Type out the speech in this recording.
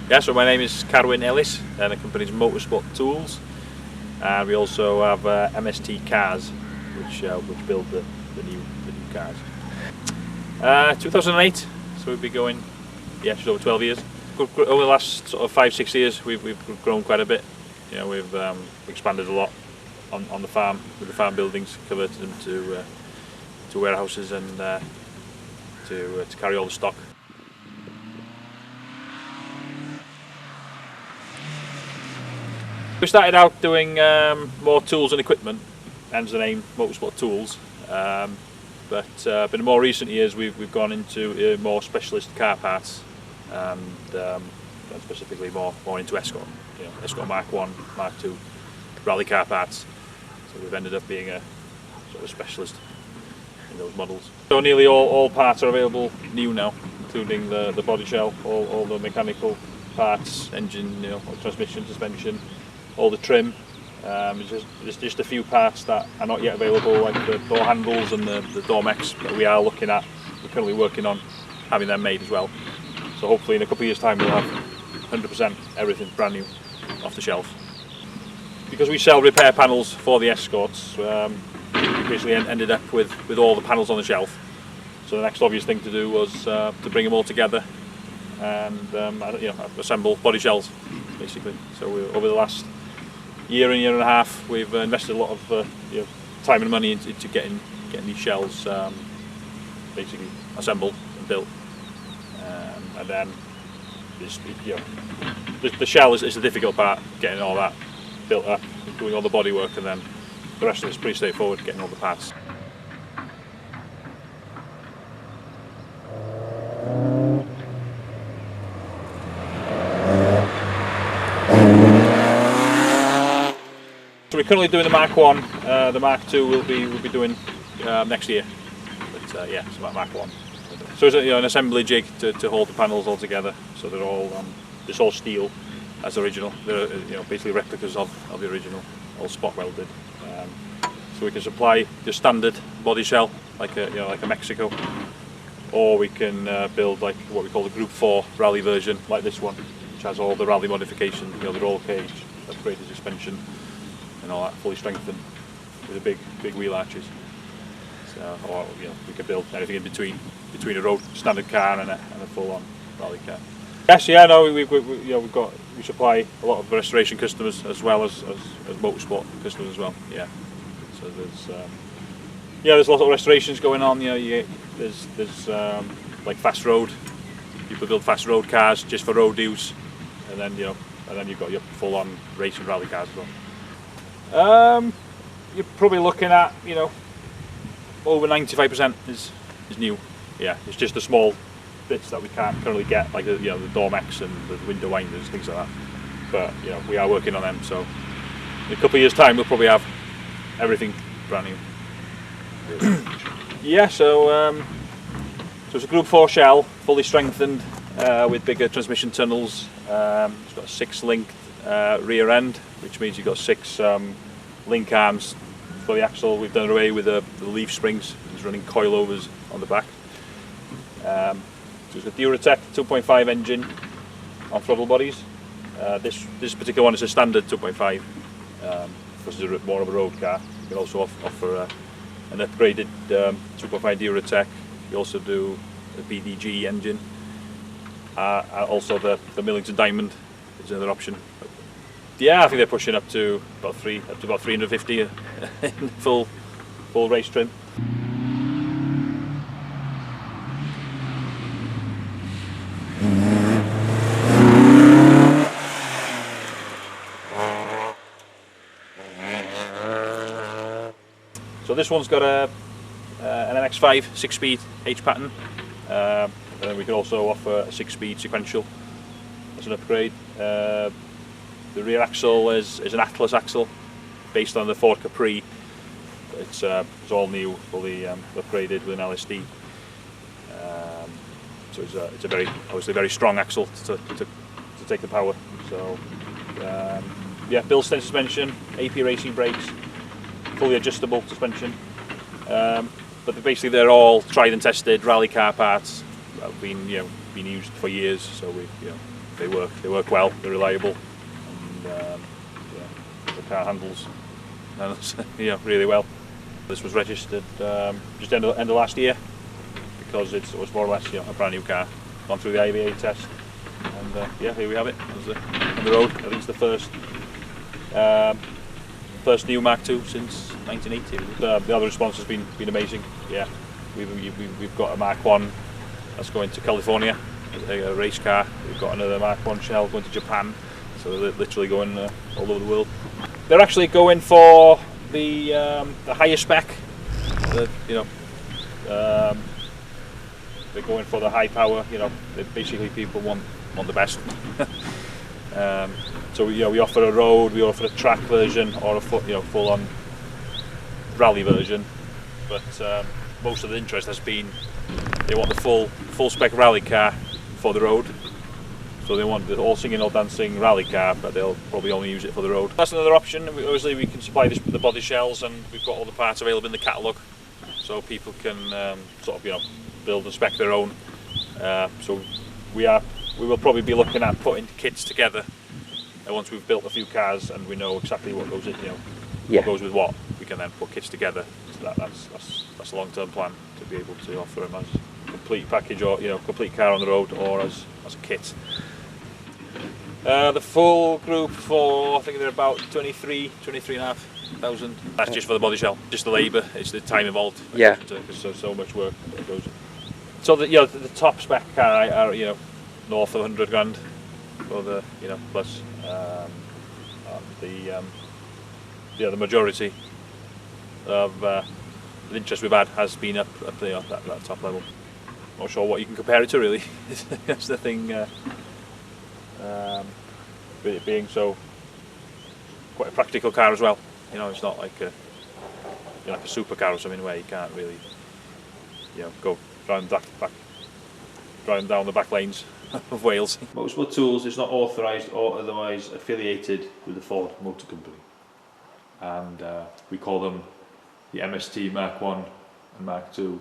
Yeah, so my name is Carwyn Ellis and the company is Motorsport Tools, and we also have MST Cars, which build the new cars. 2008, so we've been going just over 12 years. Over the last sort of 5-6 years, we've grown quite a bit. You know, we've expanded a lot on the farm with the farm buildings, converted them to warehouses and to carry all the stock. We started out doing more tools and equipment, hence the name Motorsport Tools. But in more recent years, we've gone into more specialist car parts, and specifically more into Escort. You know, Escort Mark 1, Mark 2, rally car parts. So we've ended up being a sort of specialist in those models. So nearly all parts are available new now, including the body shell, all the mechanical parts, engine, transmission, suspension, all the trim. There's just a few parts that are not yet available, like the door handles and the door mechs, that we are looking at. We're currently working on having them made as well. So hopefully in a couple of years' time we'll have 100% everything brand new off the shelf. Because we sell repair panels for the Escorts, we basically ended up with all the panels on the shelf. So the next obvious thing to do was to bring them all together and assemble body shells, basically. So over the last year and a half, we've invested a lot of time and money into getting these shells basically assembled and built, and then the shell is the difficult part, getting all that built up, doing all the body work, and then the rest of it's pretty straightforward, getting all the parts. So we're currently doing the Mark 1, the Mark 2 we'll be doing next year, but yeah, it's about Mark 1. So it's an assembly jig to hold the panels all together, so they're all it's all steel as original. They're basically replicas of the original, all spot welded. So we can supply the standard body shell like a Mexico, or we can build like what we call the Group 4 rally version, like this one, which has all the rally modification, the roll cage, upgraded suspension, and all that, fully strengthened with the big wheel arches. So, or we could build anything in between a road standard car and a full-on rally car. Yes, yeah, no, we supply a lot of restoration customers as well as motorsport customers as well. Yeah, so there's lots of restorations going on. There's like fast road. People build fast road cars just for road use, and then you've got your full-on race and rally cars as well. You're probably looking at over 95% is new. Yeah, it's just the small bits that we can't currently get, like the door mechs and the window winders, things like that. But we are working on them. So in a couple of years' time, we'll probably have everything brand new. Yeah, so it's a Group 4 shell, fully strengthened with bigger transmission tunnels. It's got a 6-linked rear end, which means you've got 6 link arms for the axle. We've done away with the leaf springs. It's running coilovers on the back. So it's got Duratec 2.5 engine on throttle bodies. This particular one is a standard 2.5 because it's more of a road car. You can also offer an upgraded 2.5 Duratec. We also do a BDG engine. Also the Winnington Diamond is another option. Yeah, I think they're pushing up to about 350 in full race trim. So this one's got an MX5 6-speed H pattern, and then we can also offer a 6-speed sequential as an upgrade. The rear axle is an Atlas axle based on the Ford Capri. It's all new, fully upgraded with an LSD. So it's a obviously very strong axle to take the power. So yeah, Bilstein suspension, AP racing brakes, fully adjustable suspension. But basically they're all tried and tested rally car parts that have been used for years. So they work well, they're reliable, and yeah, the car handles really well. This was registered just end of last year, because it was more or less a brand new car, gone through the IVA test, and yeah, here we have it on the road. I think it's the first new Mk2 since 1980. The other response has been amazing. Yeah, we've got a Mk1 that's going to California, a race car. We've got another Mk1 shell going to Japan. So they're literally going all over the world. They're actually going for the higher spec. They're going for the high power. Basically people want the best. So we offer a road, we offer a track version, or a full-on rally version. But most of the interest has been they want the full spec rally car for the road. So they want the all singing, all dancing rally car, but they'll probably only use it for the road. That's another option. Obviously, we can supply the body shells, and we've got all the parts available in the catalogue, so people can build and spec their own. So we will probably be looking at putting kits together. And once we've built a few cars and we know exactly what goes in, what goes with what, we can then put kits together. So that's a long-term plan, to be able to offer them as a complete package, or complete car on the road, or as a kit. The full group I think they're about 23,500. That's just for the body shell, just the labour. It's the time involved. Yeah. Because so much work that goes. So the top spec car are north of 100 grand for the plus. The majority of the interest we've had has been up that top level. Not sure what you can compare it to, really. That's the thing. With it being so quite a practical car as well. It's not like a supercar or something where you can't really go driving down the back lanes of Wales. Motorsport Tools is not authorised or otherwise affiliated with the Ford Motor Company, and we call them the MST Mk1 and Mk2